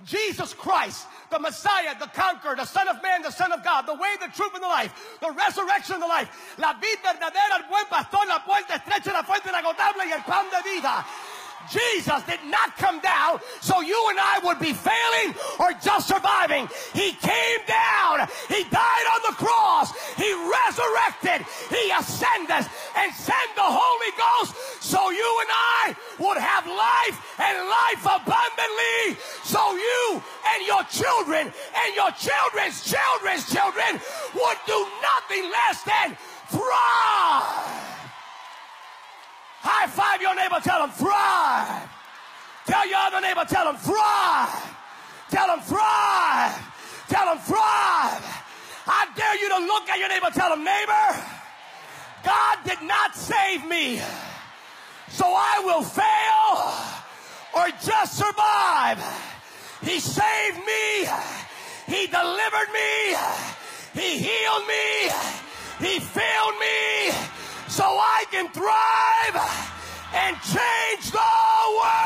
Jesus Christ, the Messiah, the Conqueror, the Son of Man, the Son of God, the way, the truth, and the life, the resurrection and the life, la vid verdadera, el buen pastor, la puerta estrecha, la fuente inagotable, y el pan de vida. Jesus did not come down so you and I would be failing or just surviving. He came down. He died on the cross. He resurrected. He ascended and sent the Holy Ghost so you and I would have life and life abundantly, so you and your children and your children's children's children would do nothing less than thrive. High five your neighbor, tell them thrive. Tell your other neighbor, tell them thrive. Tell them thrive. Tell them thrive. I dare you to look at your neighbor, tell them, neighbor, God did not save me, so I will fail or just survive. He saved me. He delivered me. He healed me. He filled me, so I can thrive and change the world.